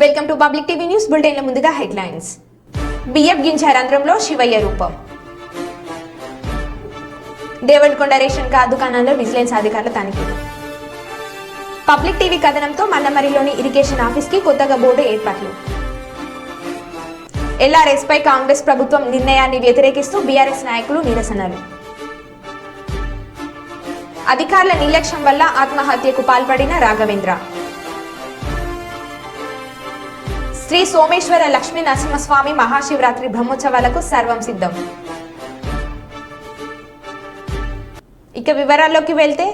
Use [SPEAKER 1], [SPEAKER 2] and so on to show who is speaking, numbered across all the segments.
[SPEAKER 1] Welcome to public TV news bulletin. ముందుగా headlines. బియ్యం గింజ రంధ్రంలో శివయ్య రూపం. దేవరకొండ రేషన్ కార్డు దుకాణాల్లో విజిలెన్స్ అధికారుల తనిఖీలు. పబ్లిక్ టీవీ కథనంతో మందమరిలోని ఇరిగేషన్ ఆఫీస్ కి కొత్తగా బోర్డు ఏర్పాట్లు. ఎల్ఆర్ఎస్ పై కాంగ్రెస్ ప్రభుత్వం నిర్ణయాన్ని వ్యతిరేకిస్తూ బీఆర్ఎస్ నాయకులు నిరసనలు. అధికారుల నిర్లక్ష్యం వల్ల ఆత్మహత్యకు పాల్పడిన రాఘవేంద్ర. శ్రీ సోమేశ్వర లక్ష్మీ నరసింహస్వామి మహాశివరాత్రి బ్రహ్మోత్సవాలకు సర్వం సిద్ధం. ఇక వివరాల్లోకి వెళ్తే,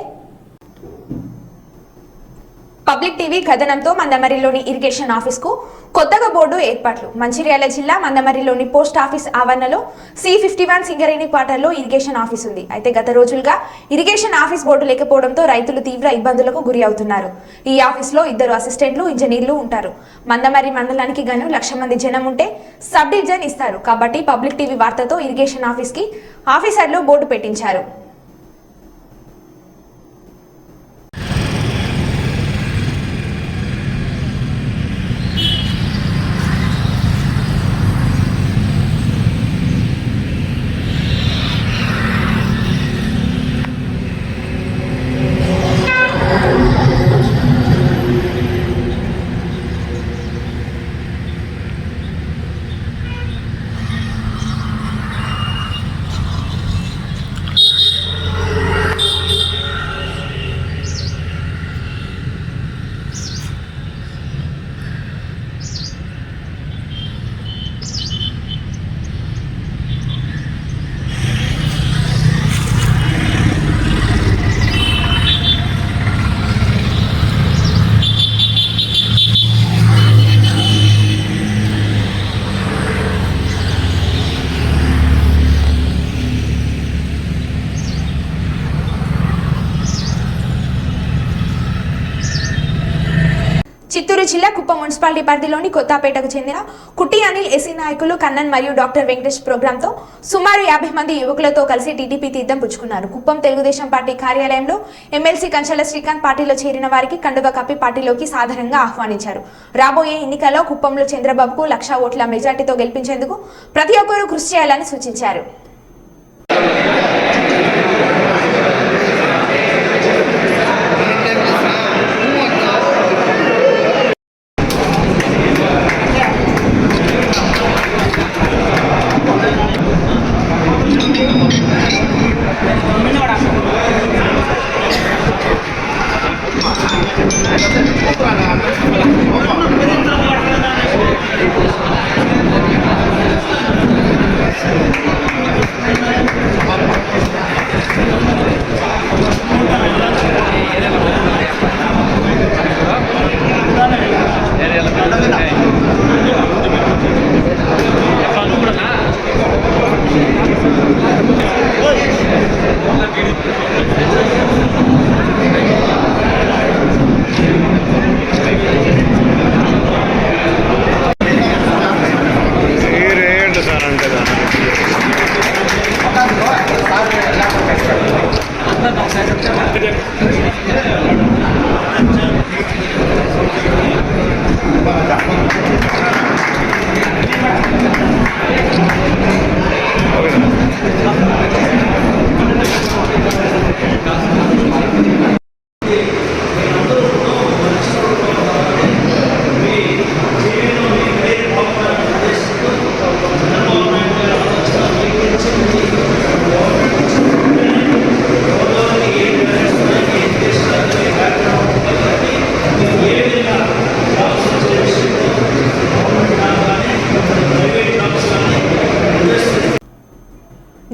[SPEAKER 1] పబ్లిక్ టీవీ కథనంతో మందమరిలోని ఇరిగేషన్ ఆఫీస్ కు కొత్తగా బోర్డు ఏర్పాట్లు. మంచిర్యాల జిల్లా మందమరిలోని పోస్ట్ ఆఫీస్ ఆవరణలో C51 సింగరేణి క్వార్టర్లో ఇరిగేషన్ ఆఫీస్ ఉంది. అయితే గత రోజులుగా ఇరిగేషన్ ఆఫీస్ బోర్డు లేకపోవడంతో రైతులు తీవ్ర ఇబ్బందులకు గురి అవుతున్నారు. ఈ ఆఫీస్ లో 2 అసిస్టెంట్లు, ఇంజనీర్లు ఉంటారు. మందమరి మండలానికి గాను 1,00,000 మంది జనం ఉంటే సబ్ డివిజన్ ఇస్తారు. కాబట్టి పబ్లిక్ టీవీ వార్తతో ఇరిగేషన్ ఆఫీస్ కి ఆఫీసర్లు బోర్డు పెట్టించారు. చిత్తూరు జిల్లా కుప్పం మున్సిపాలిటీ పరిధిలోని కొత్తపేటకు చెందిన కుట్టి అనిల్ ఎస్సీ నాయకులు కన్నన్ మరియు డాక్టర్ వెంకటేష్ ప్రోగ్రాంతో సుమారు 50 మంది యువకులతో కలిసి టీడీపీ తీర్థం పుచ్చుకున్నారు. కుప్పం తెలుగుదేశం పార్టీ కార్యాలయంలో ఎమ్మెల్సీ కంచల శ్రీకాంత్ పార్టీలో చేరిన వారికి కండువ కప్పి పార్టీలోకి సాధారణంగా ఆహ్వానించారు. రాబోయే ఎన్నికల్లో కుప్పంలో చంద్రబాబుకు 1,00,000 ఓట్ల మెజార్టీతో గెలిపించేందుకు ప్రతి ఒక్కరూ కృషి చేయాలని సూచించారు.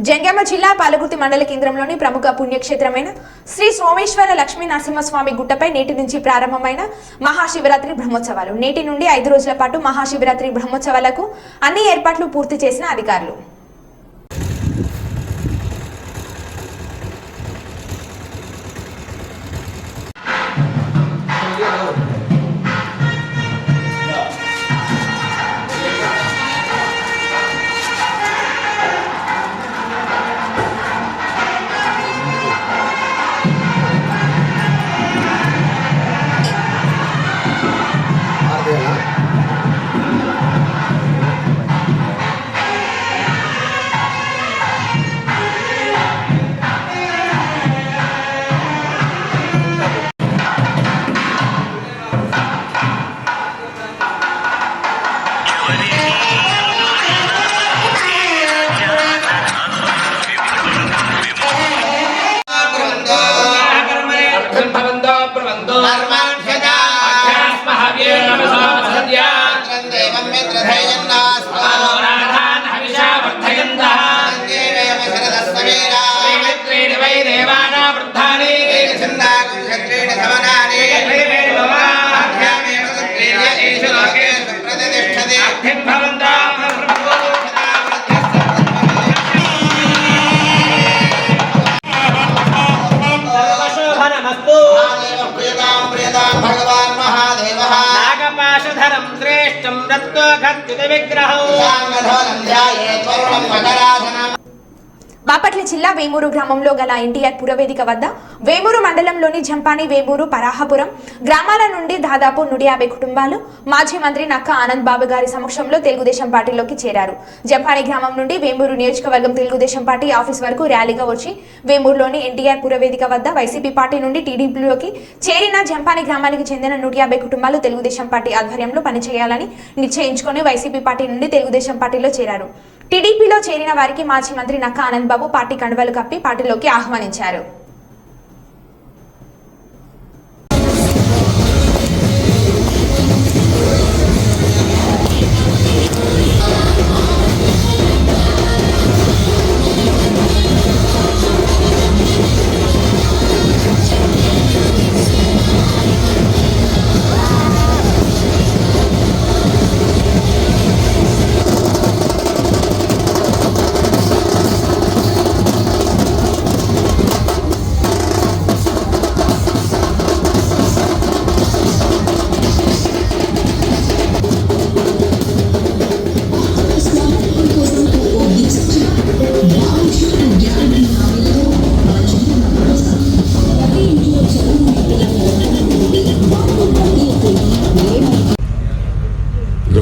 [SPEAKER 1] జంగామ జిల్లా పాలకుర్తి మండల కేంద్రంలోని ప్రముఖ పుణ్యక్షేత్రమైన శ్రీ సోమేశ్వర లక్ష్మీ నరసింహస్వామి గుట్టపై నేటి నుంచి ప్రారంభమైన మహాశివరాత్రి బ్రహ్మోత్సవాలు. నేటి నుండి 5 రోజుల పాటు మహాశివరాత్రి బ్రహ్మోత్సవాలకు అన్ని ఏర్పాట్లు పూర్తి చేసిన అధికారులు.
[SPEAKER 2] Gracias. सर्वेषु लोकेषु प्रतिष्ठति अर्थं भवन्तां सर्वशोभनमस्तु प्रियतां भगवान् महादेवः नागपाशधरं श्रेष्ठं रत्नोघत्युतविग्रहं साङ्गधोलं ध्यायेत् वरुणं मकरासनम्
[SPEAKER 1] బాపట్ల జిల్లా వేమూరు గ్రామంలో గల ఎన్టీఆర్ పురవేదిక వద్ద వేమూరు మండలంలోని జంపాని వేమూరు పరాహపురం గ్రామాల నుండి దాదాపు 150 కుటుంబాలు మాజీ మంత్రి నక్క ఆనంద్ బాబు గారి సమక్షంలో తెలుగుదేశం పార్టీలోకి చేరారు. జంపాని గ్రామం నుండి వేమూరు నియోజకవర్గం తెలుగుదేశం పార్టీ ఆఫీస్ వరకు ర్యాలీగా వచ్చి వేమూరులోని ఎన్టీఆర్ పురవేదిక వద్ద వైసీపీ పార్టీ నుండి టీడీపీలోకి చేరిన జంపాని గ్రామానికి చెందిన 150 కుటుంబాలు తెలుగుదేశం పార్టీ ఆధ్వర్యంలో పనిచేయాలని నిశ్చయించుకొని వైసీపీ పార్టీ నుండి తెలుగుదేశం పార్టీలో చేరారు. టీడీపీలో చేరిన వారికి మాజీ మంత్రి నక్క ఆనంద్ బాబు పార్టీ కండువాలు కప్పి పార్టీలోకి ఆహ్వానించారు.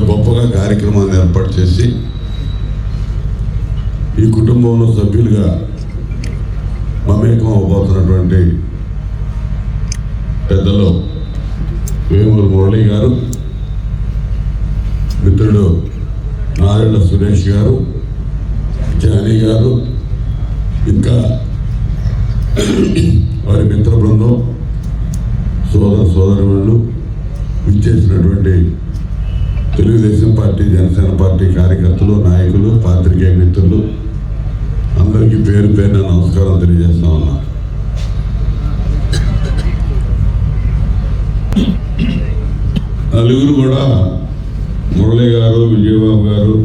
[SPEAKER 3] గొప్పగా కార్యక్రమాన్ని ఏర్పాటు చేసి ఈ కుటుంబంలో సభ్యులుగా మమేకం అవబోతున్నటువంటి పెద్దలు వేమూరు మురళి గారు, మిత్రుడు నారాయణ సురేష్ గారు, జానీ గారు, ఇంకా వారి మిత్ర బృందం, సోదరులు విచ్చేసినటువంటి తెలుగుదేశం పార్టీ, జనసేన పార్టీ కార్యకర్తలు, నాయకులు, పాత్రికేయ మిత్రులు అందరికీ పేరు పేరున నమస్కారం తెలియజేస్తా ఉన్నా. నలుగురు కూడా మురళి గారు, విజయబాబు గారు,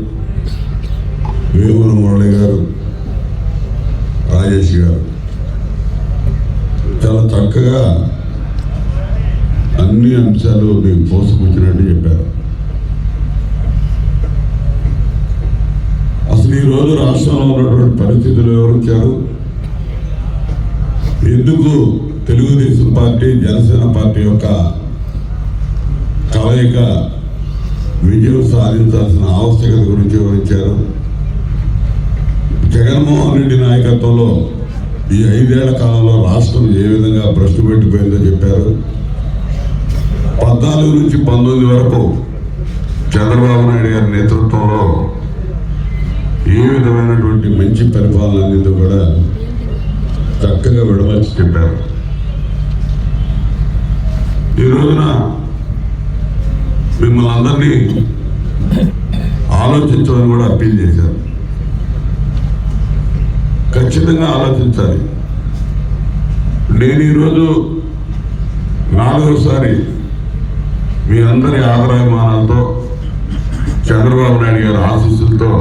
[SPEAKER 3] వేమూరు మురళి గారు, రాజేష్ గారు చాలా చక్కగా అన్ని అంశాలు మీకు పోసుకొచ్చినట్టు చెప్పారు. అసలు ఈరోజు రాష్ట్రంలో ఉన్నటువంటి పరిస్థితులు వివరించారు. ఎందుకు తెలుగుదేశం పార్టీ, జనసేన పార్టీ యొక్క కలయిక విజయం సాధించాల్సిన ఆవశ్యకత గురించి వివరించారు. జగన్మోహన్ రెడ్డి నాయకత్వంలో ఈ 5 ఏళ్ల కాలంలో రాష్ట్రం ఏ విధంగా భ్రష్టు పెట్టిపోయిందో చెప్పారు. 14 నుంచి 19 వరకు చంద్రబాబు నాయుడు గారి నేతృత్వంలో ఏ విధమైనటువంటి మంచి పరిపాలన అనేది కూడా చక్కగా విడమర్చి చెప్పారు. ఈ రోజున మిమ్మల్ని అందరినీ ఆలోచించమని కూడా అప్పీల్ చేశారు. ఖచ్చితంగా ఆలోచించాలి. నేను ఈరోజు 4వసారి మీ అందరి ఆదరాభిమానాలతో, చంద్రబాబు నాయుడు గారి ఆశీస్సులతో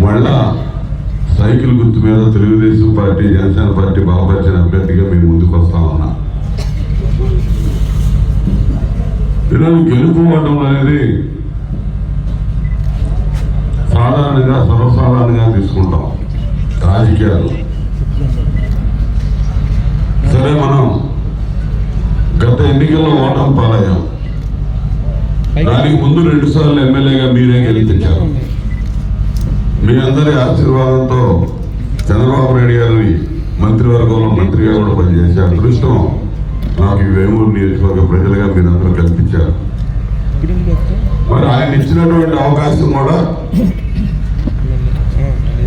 [SPEAKER 3] మళ్ళా సైకిల్ గుర్తు మీద తెలుగుదేశం పార్టీ, జనసేన పార్టీ బలపరిచిన అభ్యర్థిగా మేము ముందుకు వస్తా ఉన్నా. ఈరోజు గెలుపుకోవడం అనేది సాధారణంగా, సర్వసాధారణంగా తీసుకుంటాం రాజకీయాలు. సరే, మనం గత ఎన్నికల్లో ఓటమి పాలయ్యాం. దానికి ముందు 2 సార్లు ఎమ్మెల్యేగా మీరే గెలిపించారు. మీ అందరి ఆశీర్వాదంతో చంద్రబాబు నాయుడు గారి మంత్రివర్గంలో మంత్రిగా కూడా పనిచేసే అదృష్టం నాకు ఈ వేమూరు నియోజకవర్గ ప్రజలుగా మీరందరూ కల్పించారు. మరి ఆయన ఇచ్చినటువంటి అవకాశం కూడా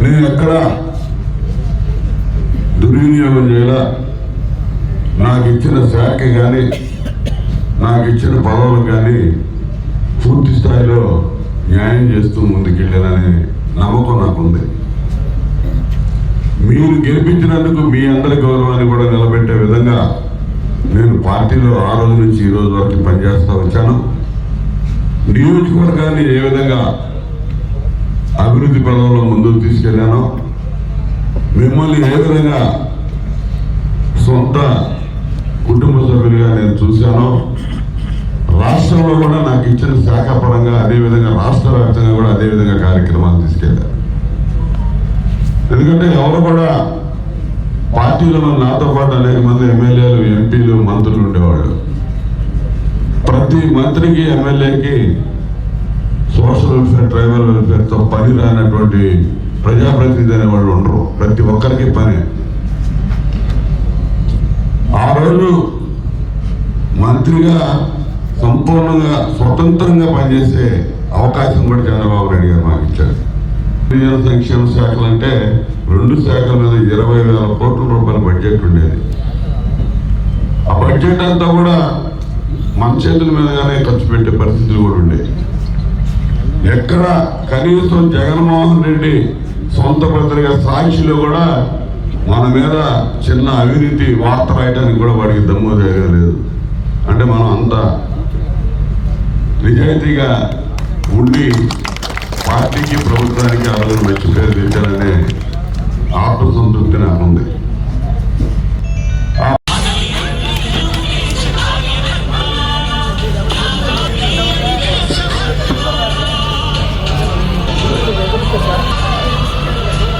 [SPEAKER 3] నేను ఎక్కడ దుర్వినియోగం చేయాల. నాకు ఇచ్చిన శాఖ కానీ, నాకు ఇచ్చిన పదవులు కానీ పూర్తి స్థాయిలో న్యాయం చేస్తూ ముందుకెళ్ళాననే నమ్మకం నాకుంది. మీరు గెలిపించినందుకు మీ అందరి గౌరవాన్ని కూడా నిలబెట్టే విధంగా నేను పార్టీలో ఆ రోజు నుంచి ఈ రోజు వరకు పనిచేస్తూ వచ్చాను. నియోజకవర్గాన్ని ఏ విధంగా అభివృద్ధి పదంలో ముందుకు తీసుకెళ్ళానో, మిమ్మల్ని ఏ విధంగా సొంత కుటుంబ సభ్యులుగా నేను చూశానో, రాష్ట్రంలో కూడా నాకు ఇచ్చిన శాఖ పరంగా అదేవిధంగా రాష్ట్ర వ్యాప్తంగా కూడా అదేవిధంగా కార్యక్రమాలు తీసుకెళ్ళారు. ఎందుకంటే ఎవరు కూడా పార్టీలో నాతో పాటు అనేక మంది ఎమ్మెల్యేలు, ఎంపీలు, మంత్రులు ఉండేవాళ్ళు. ప్రతి మంత్రికి, ఎమ్మెల్యేకి సోషల్ వెల్ఫేర్, ట్రైబల్ వెల్ఫేర్తో పని రానటువంటి ప్రజాప్రతినిధి అనేవాళ్ళు ఉండరు. ప్రతి ఒక్కరికి పని. ఆ రోజు మంత్రిగా సంపూర్ణంగా స్వతంత్రంగా పనిచేసే అవకాశం కూడా చంద్రబాబు నాయుడు గారు మాకు ఇచ్చారు. గిరిజన సంక్షేమ శాఖలు అంటే 2 శాఖల మీద 20,000 కోట్ల రూపాయల బడ్జెట్ ఉండేది. ఆ బడ్జెట్ అంతా కూడా మన చేతుల మీదగానే ఖర్చు పెట్టే పరిస్థితులు కూడా ఉండేవి. ఎక్కడ కనీసం జగన్మోహన్ రెడ్డి సొంత పత్రిక సాక్షిలో కూడా మన మీద చిన్న అవినీతి వార్త రాయడానికి కూడా వాడికి దమ్ము జరగలేదు. అంటే మనం అంత నిజాయితీగా ఉండి పార్టీకి, ప్రభుత్వానికి ఆ రోజు మంచి పేరు తెచ్చారనే ఆత్మసంతృప్తి నాకు ఉంది.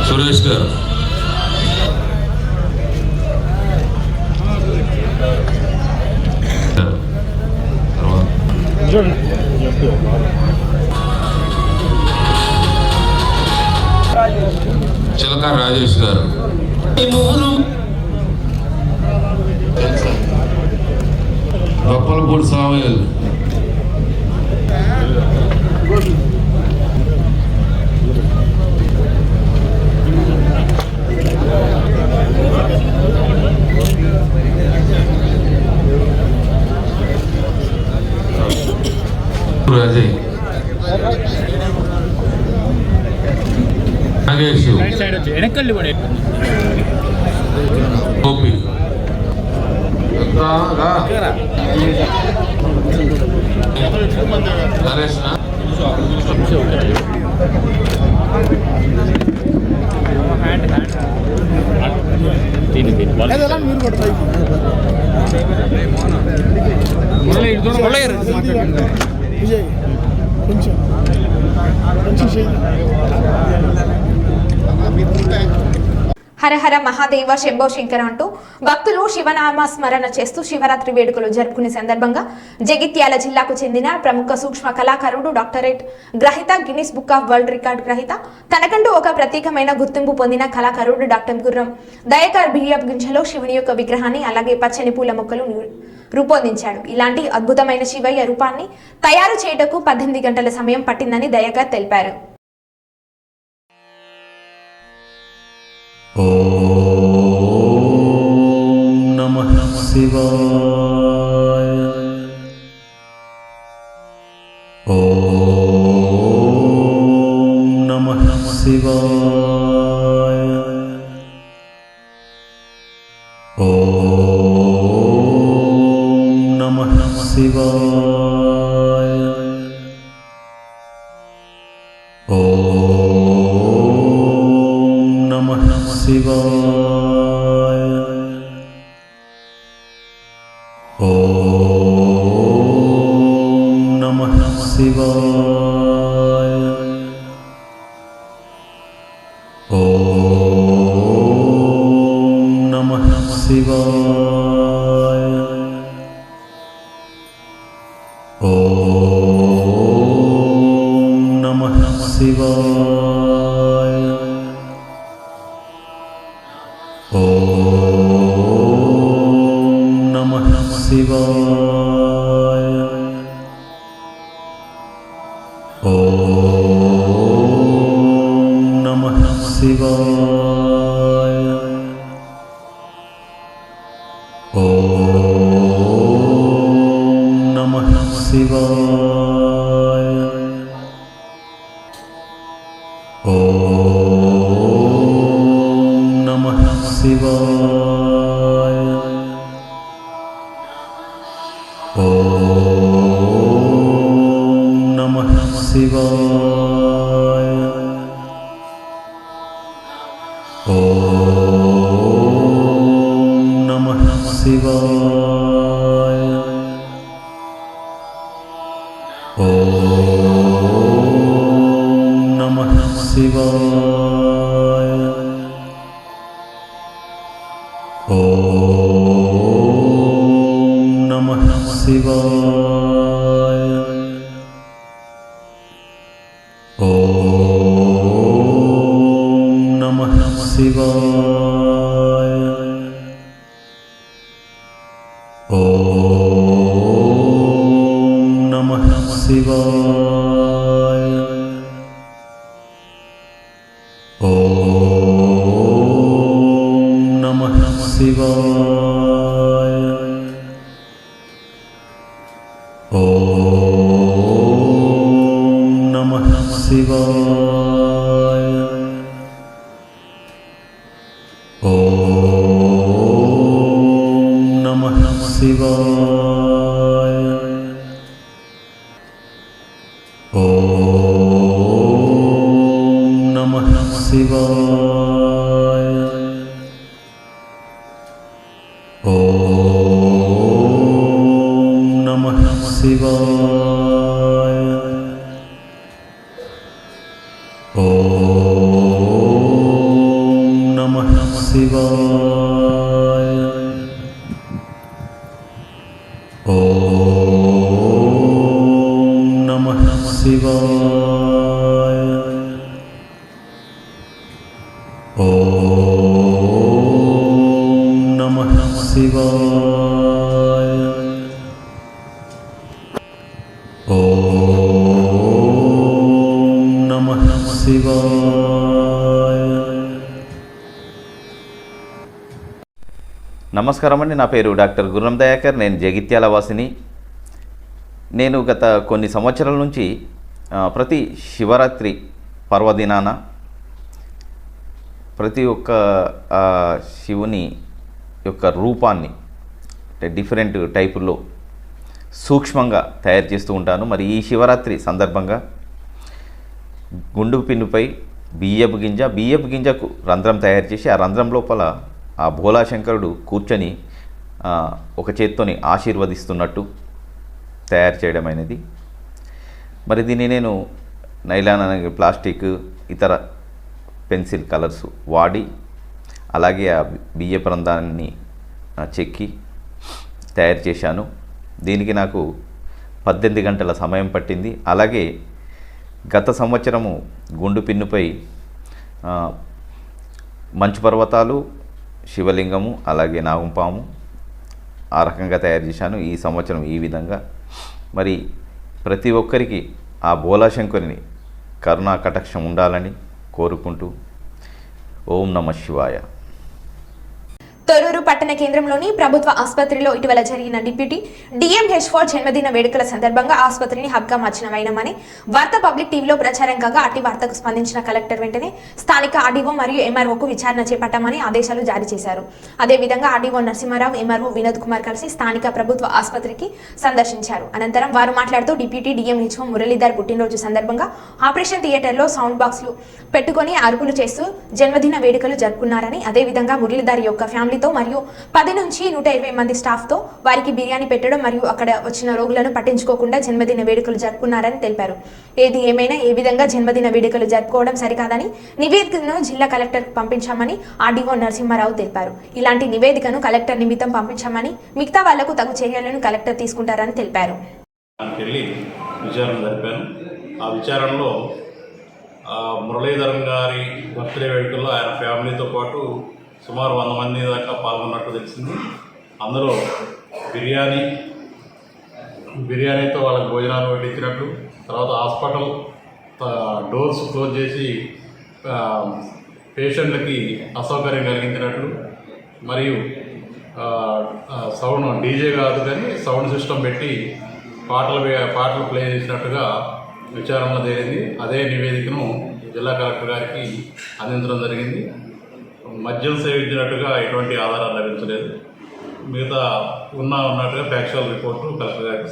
[SPEAKER 3] సురేష్ గారు చిలక రాజేష్ గారు, రప్పలపూడి సామయ్య, అజయ్, నాగేష్, గోపి, నరేష్,
[SPEAKER 1] హర హర మహాదేవ శంభో శంకర అంటూ భక్తులు శివనామ స్మరణ చేస్తూ శివరాత్రి వేడుకలు జరుపుకునే సందర్భంగా జగిత్యాల జిల్లాకు చెందిన ప్రముఖ సూక్ష్మ కళాకారుడు, డాక్టరేట్ గ్రహీత, Guinness book of world record గ్రహీత, తనకంటూ ఒక ప్రత్యేకమైన గుర్తింపు పొందిన కళాకారుడు డాక్టర్ గుర్రం దయాకర్ బియ్యపు గింజలో శివుని యొక్క విగ్రహాన్ని, అలాగే పచ్చని పూల మొక్కలు రూపొందించాడు. ఇలాంటి అద్భుతమైన శివయ్య రూపాన్ని తయారు చేయటకు 18 గంటల సమయం పట్టిందని దయాకర్ తెలిపారు.
[SPEAKER 4] ఓం నమః శివాయ. ఓం నమః శివాయ. ఓం నమః శివాయ. శివాయ. ఓం నమః శివాయ. ఓం నమః శివాయ. ఓం నమః శివాయ. ఓం నమః శివాయ. ఓం నమః శివాయ. ఓం నమః శివాయ. ఓం నమః శివాయ. ఓం నమః శివాయ. ఓం నమః శివాయ. ఓం నమః శివాయ. ఓం నమః శివాయ. ఓం నమః శివాయ. ఓం నమః శివాయ. ఓం నమః శివాయ. ఓం నమః శివాయ. ఓం నమః శివాయ. ఓం నమః శివాయ. ఓం నమః శివాయ. ఓం నమః శివాయ. ఓం నమః శివాయ. ఓం నమః శివాయ. ఓం నమః శివాయ.
[SPEAKER 5] నమస్కారం అండి. నా పేరు డాక్టర్ గుర్రం దయాకర్. నేను జగిత్యాల వాసిని. నేను గత కొన్ని సంవత్సరాల నుంచి ప్రతి శివరాత్రి పర్వదినాన ప్రతి ఒక్క శివుని యొక్క రూపాన్ని అంటే డిఫరెంట్ టైపుల్లో సూక్ష్మంగా తయారు చేస్తూ ఉంటాను. మరి ఈ శివరాత్రి సందర్భంగా గుండు పిన్నుపై బియ్యపు గింజకు రంధ్రం తయారు చేసి ఆ రంధ్రం లోపల ఆ భోలాశంకరుడు కూర్చొని ఒక చేత్తోని ఆశీర్వదిస్తున్నట్టు తయారు చేయడం అనేది. మరి దీన్ని నేను నైలాన్ అనే ప్లాస్టిక్ ఇతర పెన్సిల్ కలర్స్ వాడి అలాగే ఆ బియ్యపు రంధ్రాన్ని చెక్కి తయారు చేశాను. దీనికి నాకు 18 గంటల సమయం పట్టింది. అలాగే గత సంవత్సరము గుండు పిన్నుపై మంచు పర్వతాలు, శివలింగము, అలాగే నాగుంపాము ఆ రకంగా తయారు చేశాను. ఈ సంవత్సరం ఈ విధంగా. మరి ప్రతి ఒక్కరికి ఆ భోలాశంకరుని కరుణా కటాక్షం ఉండాలని కోరుకుంటూ ఓం నమః శివాయ.
[SPEAKER 1] తొర్రూరు పట్టణ కేంద్రంలోని ప్రభుత్వ ఆసుపత్రిలో ఇటీవల జరిగిన డిప్యూటీ DMH4 జన్మదిన వేడుకల సందర్భంగా ఆసుపత్రిని హబ్గా మార్చిన వైనమని వార్త పబ్లిక్ టీవీలో ప్రచారం కాగా అట్టి వార్తకు స్పందించిన కలెక్టర్ వెంటనే స్థానిక ఆర్డీఓ మరియు MROకు విచారణ చేపట్టామని ఆదేశాలు జారీ చేశారు. అదేవిధంగా ఆర్డీఓ నరసింహారావు, MRO వినోద్ కుమార్ కలిసి స్థానిక ప్రభుత్వ ఆసుపత్రికి సందర్శించారు. అనంతరం వారు మాట్లాడుతూ డిప్యూటీ DMHO మురళీధర్ పుట్టినరోజు సందర్భంగా ఆపరేషన్ థియేటర్లో సౌండ్ బాక్స్లు పెట్టుకుని అరుపులు చేస్తూ జన్మదిన వేడుకలు జరుపుకున్నారని, అదేవిధంగా మురళీధర్ యొక్క ఫ్యామిలీతో మరియు 10 నుంచి 120 మంది స్టాఫ్తో వారికి బిర్యానీ పెట్టడం మరియు అక్కడ వచ్చిన రోగులను పట్టించుకోకుండా జన్మదిన వేడుకలు జరుపుకున్నారని తెలిపారు. ఏది ఏమైనా ఏ విధంగా జన్మదిన వేడుకలు జరుపుకోవడం సరికాదని నివేదికను జిల్లా కలెక్టర్కు పంపించామని ఆర్డీఓ నరసింహారావు తెలిపారు. ఇలాంటి నివేదికను కలెక్టర్ నిమిత్తం పంపించామని, మిగతా వాళ్లకు తగు చర్యలను కలెక్టర్ తీసుకుంటారని తెలిపారు.
[SPEAKER 6] విచారణ జరిపాను. ఆ విచారణలో మురళీధరన్ గారి బర్త్డే వేడుకల్లో ఆయన ఫ్యామిలీతో పాటు సుమారు 100 మంది దాకా పాల్గొన్నట్టు తెలిసింది. అందులో బిర్యానీతో వాళ్ళకి భోజనాలు వడ్డించినట్టు, తర్వాత హాస్పిటల్ డోర్స్ క్లోజ్ చేసి పేషెంట్లకి అసౌకర్యం కలిగించినట్లు, మరియు సౌండ్ డీజే కాదు కానీ సౌండ్ సిస్టమ్ పెట్టి పాటలు ప్లే చేసినట్టుగా విచారణలో తేలింది. అదే నివేదికను జిల్లా కలెక్టర్ గారికి అందించడం జరిగింది. మద్యం సేవించినట్టుగా ఎటువంటి ఆధారాలు లభించలేదు. మిగతా ఉన్నట్టుగా ఫ్యాక్చువల్ రిపోర్టు కలెక్టర్ గారికి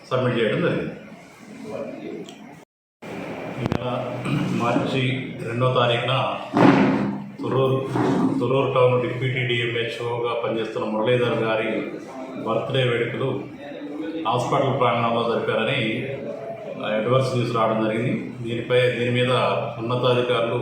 [SPEAKER 6] సబ్మిట్ చేయడం జరిగింది. ఈ నెల మార్చి 2వ తారీఖున తురూరు టౌన్ డిప్యూటీ డిఎంహెచ్ఓగా పనిచేస్తున్న మురళీధర్ గారి బర్త్డే వేడుకలు హాస్పిటల్ ప్రాంగణంలో జరిపారని అడ్వర్స్ న్యూస్ రావడం జరిగింది. దీని మీద ఉన్నతాధికారులు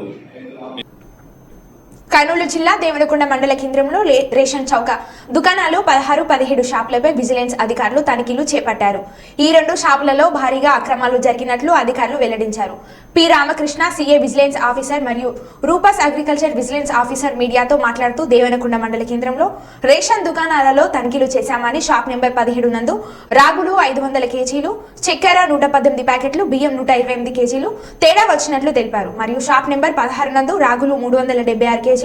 [SPEAKER 1] కర్నూలు జిల్లా దేవనకొండ మండల కేంద్రంలో రేషన్ చౌక దుకాణాలు 16-17 షాపులపై విజిలెన్స్ అధికారులు తనిఖీలు చేపట్టారు. ఈ 2 షాపులలో భారీగా అక్రమాలు జరిగినట్లు అధికారులు వెల్లడించారు. P Ramakrishna CA vigilance officer మరియు రూపస్ అగ్రికల్చర్ విజిలెన్స్ ఆఫీసర్ మీడియాతో మాట్లాడుతూ దేవనకొండ మండల కేంద్రంలో రేషన్ దుకాణాలలో తనిఖీలు చేశామని షాప్ నెంబర్ 17 నందు రాగులు 500 కేజీలు, చక్కెర 118 ప్యాకెట్లు, బియ్యం 128 కేజీలు తేడా వచ్చినట్లు తెలిపారు. మరియు షాప్ నెంబర్ 16 నందు రాగులు 376 కేజీలు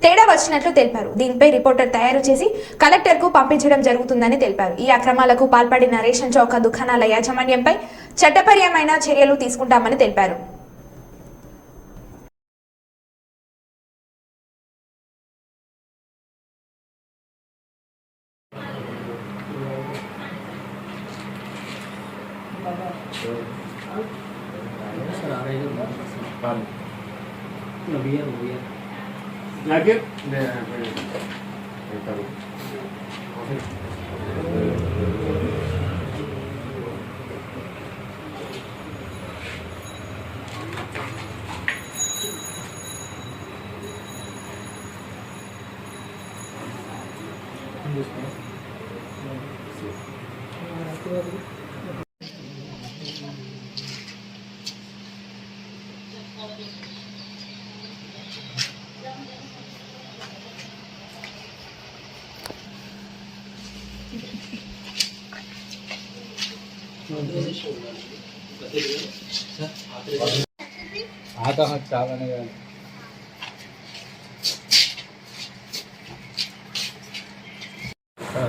[SPEAKER 1] తేడా వచ్చినట్లు తెలిపారు. దీనిపై రిపోర్టర్ తయారు చేసి కలెక్టర్ కు పంపించడం జరుగుతుందని తెలిపారు. ఈ అక్రమాలకు పాల్పడిన రేషన్ చౌక దుకాణాల యాజమాన్యంపై చట్టపరమైన చర్యలు తీసుకుంటామని తెలిపారు.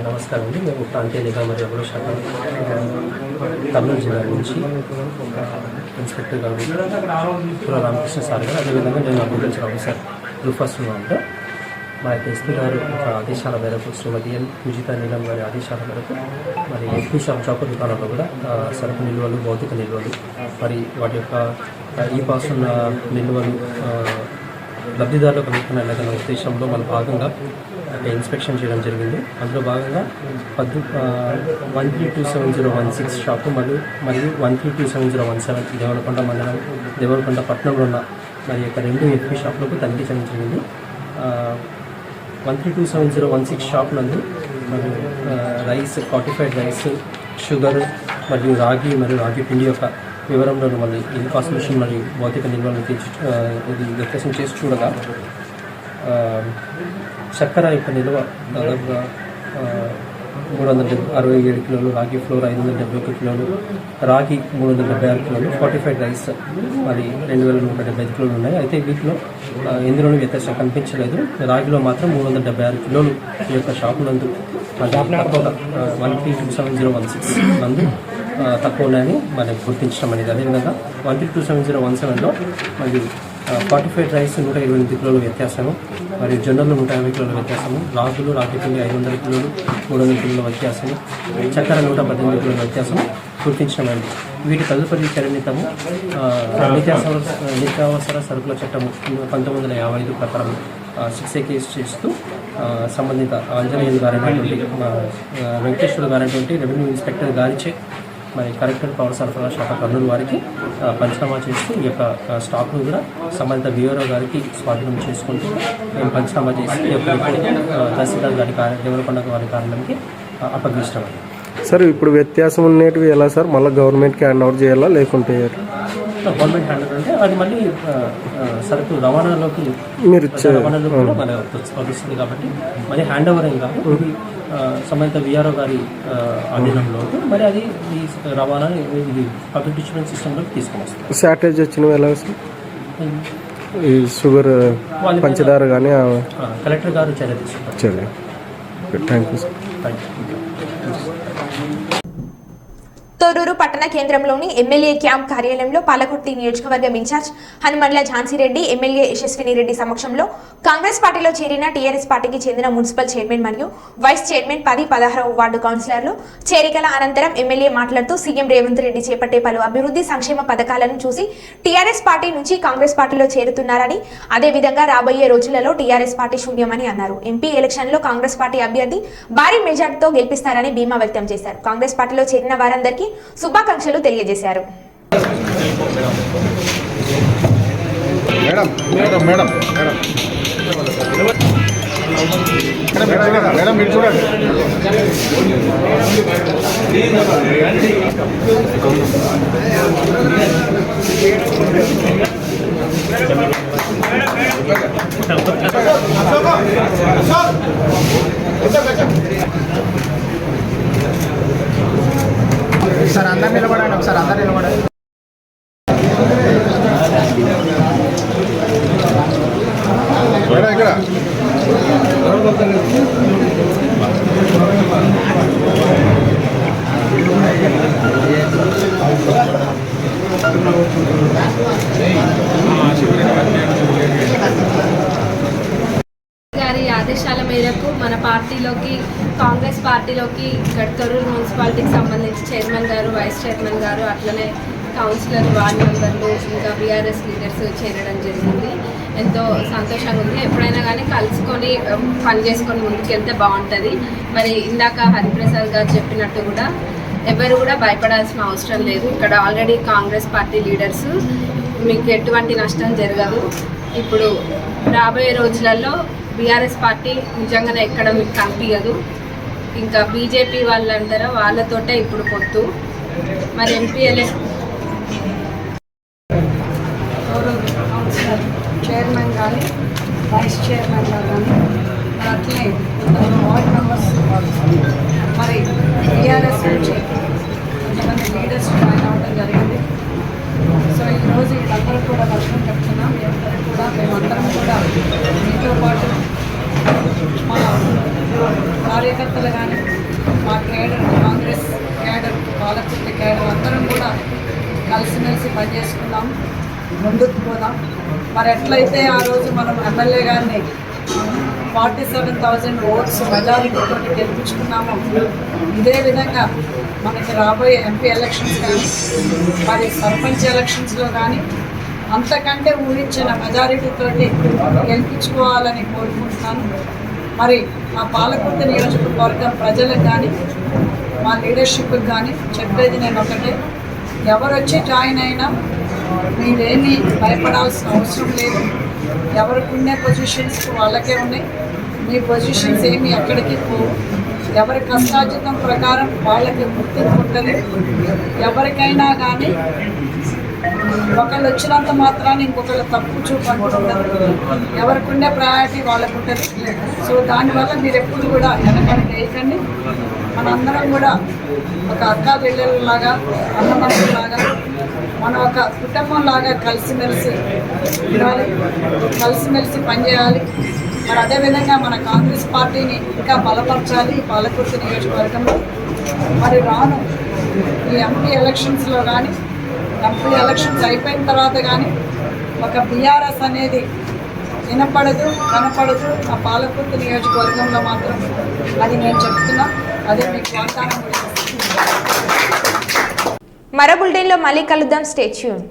[SPEAKER 7] నమస్కారం అండి. మేము ప్రాంతీయ నిఘా మరియు అమలు శాఖ కర్నూలు జిల్లా నుంచి ఇన్స్పెక్టర్ గారు పుర రామకృష్ణ సార్ గారు, అదేవిధంగా నేను అగ్రికల్చర్ ఆఫీసర్ రూఫస్లో ఉంటా. మా యొక్క ఎస్పీ గారు ఆదేశాల మేరకు, శ్రీమతి ఎన్ పూజిత నీలం గారి ఆదేశాల మేరకు మరి ఎస్పీ షాప్ చౌక దుకాణంలో కూడా సరుకు నిల్వలు, భౌతిక నిల్వలు, మరి వాటి యొక్క ఈ పాస్ ఉన్న నిల్వలు లబ్ధిదారులకు అందుకునే ఉద్దేశంలో మన భాగంగా ఇన్స్పెక్షన్ చేయడం జరిగింది. అందులో భాగంగా 132701 షాపు మరియు 132717 దేవరకొండ మండలం, దేవరకొండ పట్టణంలో ఉన్న మరి యొక్క 2 ఎఫ్పీ షాపులకు తనిఖీ చేయడం జరిగింది. 132716 షాప్ నందు మరియు రైస్, ఫార్టిఫైడ్ రైస్, షుగర్ మరియు రాగి పిండి యొక్క వివరంలో మళ్ళీ ఇన్ఫార్మేషన్ మరియు భౌతిక నిల్వలను ఇది వ్యత్యాసం చేసి చూడగా చక్కెర యొక్క నిల్వ దాదాపుగా 367 కిలోలు, రాగి ఫ్లోర్ 571 కిలోలు, రాగి 376 కిలోలు, ఫార్టిఫైడ్ రైస్ మరి 2175 కిలోలు ఉన్నాయి. అయితే వీటిలో ఎందులోనూ వ్యత్యాసం కనిపించలేదు. రాగిలో మాత్రం 376 కిలోలు ఈ యొక్క షాపు నందు తక్కువగా 132716 నందు తక్కువ ఉన్నాయని మనం గుర్తించడం అనేది. అదేవిధంగా 132717లో మరియు ఫార్టిఫైడ్ రైస్ 128 కిలోల వ్యత్యాసము, మరియు జొన్నలు 150 కిలోల వ్యత్యాసము, రాగి పిండి 500 కిలోలు 300 కిలోల వ్యత్యాసము, చక్కెర 118 కిలోల వ్యత్యాసము గుర్తించడమైంది. వీటి తదుపరి పరిమితము నిత్యావసర సరుకుల చట్టము 1955 ప్రకారం 6A కేసు చేస్తూ సంబంధిత ఆంజనేయులు గారైనటువంటి వెంకటేశ్వర గారైనటువంటి రెవెన్యూ ఇన్స్పెక్టర్ గారిచే మరి కలెక్టర్ పౌర సరఫరా శాఖ కర్నూలు వారికి పంచనామా చేస్తూ ఈ యొక్క స్టాక్ను కూడా సంబంధిత BRO గారికి స్వాధీనం చేసుకుంటూ మేము పంచనామా చేసి ఈ యొక్క తహసీల్దార్ గారి దేవరకొండ వారి కార్యాలయానికి అప్పగించడం.
[SPEAKER 8] సార్ ఇప్పుడు వ్యత్యాసం ఉండేటివి ఎలా సార్? మళ్ళీ గవర్నమెంట్కి హ్యాండ్ ఓవర్ చేయాలా లేకుంటే
[SPEAKER 7] గవర్నమెంట్ హ్యాండ్ ఓవర్ అంటే అది మళ్ళీ సరుకు రవాణాలోకి కూడా మన వస్తుంది కాబట్టి మళ్ళీ హ్యాండ్ ఓవర్ ఏం కాదు, ఇది సంబంధిత VRO గారి ఆధీనంలో మరి అది ఈ రవాణాని ఇది పబ్లిక్ డిస్ట్రిబ్యూషన్ సిస్టంలోకి తీసుకొని వస్తుంది.
[SPEAKER 8] షార్టేజ్ వచ్చినవి ఎలా సార్? ఈ షుగర్, పంచదార కానీ
[SPEAKER 7] కలెక్టర్ గారు చర్య తీసుకుంటారు.
[SPEAKER 8] సరే, thank you sir.
[SPEAKER 7] Thank you.
[SPEAKER 1] Thorrur పట్టణ కేంద్రంలోని ఎమ్మెల్యే క్యాంప్ కార్యాలయంలో పాలకుర్తి నియోజకవర్గం ఇన్ఛార్జ్ హనుమండ్ల ఝాన్సీరెడ్డి ఎమ్మెల్యే యశస్విని రెడ్డి సమక్షంలో కాంగ్రెస్ పార్టీలో చేరిన టీఆర్ఎస్ పార్టీకి చెందిన మున్సిపల్ చైర్మన్ మరియు వైస్ చైర్మన్ 10-16వ వార్డు కౌన్సిలర్లు చేరికల అనంతరం ఎమ్మెల్యే మాట్లాడుతూ సీఎం రేవంత్ రెడ్డి చేపట్టే పలు అభివృద్ధి సంక్షేమ పథకాలను చూసి టీఆర్ఎస్ పార్టీ నుంచి కాంగ్రెస్ పార్టీలో చేరుతున్నారని, అదేవిధంగా రాబోయే రోజులలో టీఆర్ఎస్ పార్టీ శూన్యమని అన్నారు. ఎంపీ ఎలక్షన్లో కాంగ్రెస్ పార్టీ అభ్యర్థి భారీ మెజార్టీతో గెలిపిస్తారని ధీమా వ్యక్తం చేశారు. కాంగ్రెస్ పార్టీలో చేరిన వారందరికీ శుభాకాంక్షలు తెలియజేశారు.
[SPEAKER 2] ఒకసారి అందరు నిలబడండి, ఒకసారి అందరు నిలబడండి. ఇక్కడ
[SPEAKER 9] గారి ఆదేశాల మేరకు మన పార్టీలోకి కాంగ్రెస్ పార్టీలోకి తొర్రూరు మున్సిపాలిటీకి సంబంధించి చైర్మన్ గారు, వైస్ చైర్మన్ గారు, అట్లనే కౌన్సిలర్, వార్డు మెంబర్లు, ఇంకా బీఆర్ఎస్ లీడర్స్ చేరడం జరిగింది. ఎంతో సంతోషంగా ఉంది. ఎప్పుడైనా కానీ కలుసుకొని పని చేసుకొని ముందుకెళ్తే బాగుంటుంది. మరి ఇందాక హరిప్రసాద్ గారు చెప్పినట్టు కూడా ఎవరు కూడా భయపడాల్సిన అవసరం లేదు. ఇక్కడ ఆల్రెడీ కాంగ్రెస్ పార్టీ లీడర్స్, మీకు ఎటువంటి నష్టం జరగదు. ఇప్పుడు రాబోయే రోజులలో బీఆర్ఎస్ పార్టీ నిజంగానే ఎక్కడ మీకు కనిపించదు. ఇంకా బీజేపీ వాళ్ళంటారా, వాళ్ళతోటే ఇప్పుడు పొత్తు. మరి ఎంపీఎల్ఏ
[SPEAKER 10] చైర్మన్ కానీ, వైస్ చైర్మన్ కానీ, అట్లనే వార్డ్ మెంబర్స్, మరి టీఆర్ఎస్ నుంచి కొంతమంది లీడర్స్ జాయిన్ అవ్వడం జరిగింది. సో ఈరోజు వీళ్ళందరూ కూడా లక్ష్యం చెప్తున్నాం. కూడా మేమందరం కూడా మీతో పాటు మా కార్యకర్తలు కానీ, మా cadre, Congress cadre, Palakurthi cadre అందరం కూడా కలిసిమెలిసి పనిచేసుకున్నాం, ముందుకు పోదాం. మరి ఎట్లయితే ఆ రోజు మనం ఎమ్మెల్యే గారిని 47,000 ఓట్స్ మెజారిటీతో గెలిపించుకున్నామో, ఇదే విధంగా మనకి రాబోయే ఎంపీ ఎలక్షన్స్ కానీ, మరి సర్పంచ్ ఎలక్షన్స్లో కానీ అంతకంటే ఊహించిన మెజారిటీతో గెలిపించుకోవాలని కోరుకుంటున్నాను. మరి మా పాలకుర్తి నియోజకవర్గం ప్రజలకు కానీ, మా లీడర్షిప్కి కానీ చెప్పేది నేను ఒకటే, ఎవరు వచ్చి జాయిన్ అయినా మీరేమీ భయపడాల్సిన అవసరం లేదు. ఎవరికి ఉండే పొజిషన్స్ వాళ్ళకే ఉన్నాయి. మీ పొజిషన్స్ ఏమి ఎక్కడికి పోవు. ఎవరి కష్టార్జితం ప్రకారం వాళ్ళకి గుర్తింపు ఉంటుంది. ఎవరికైనా కానీ ఒకళ్ళు వచ్చినంత మాత్రాన్ని ఇంకొకళ్ళు తప్పు చూపంటుంటుంది. ఎవరికి ఉండే ప్రయారిటీ వాళ్ళకు ఉంటుంది. సో దానివల్ల మీరు ఎప్పుడు కూడా వెనకడికి వేయకండి. మనందరం కూడా ఒక అక్కా చెల్లెళ్ళలాగా, అన్నదమ్ములాగా, మనం ఒక కుటుంబంలాగా కలిసిమెలిసి ఉండాలి, కలిసిమెలిసి పనిచేయాలి. మరి అదేవిధంగా మన కాంగ్రెస్ పార్టీని ఇంకా బలపరచాలి ఈ పాలకుర్తి నియోజకవర్గంలో. మరి రాను ఈ ఎంపీ ఎలక్షన్స్లో కానీ, ఎంపీ ఎలక్షన్స్ అయిపోయిన తర్వాత కానీ ఒక బీఆర్ఎస్ అనేది వినపడదు, కనపడదు ఆ పాలకుర్తి నియోజకవర్గంలో మాత్రం. అది నేను చెప్తున్నా, అదే మీకు వాగ్దానం కూడా.
[SPEAKER 1] మరో బులెటిన్లో మళ్ళీ కలుద్దాం. Stay tune.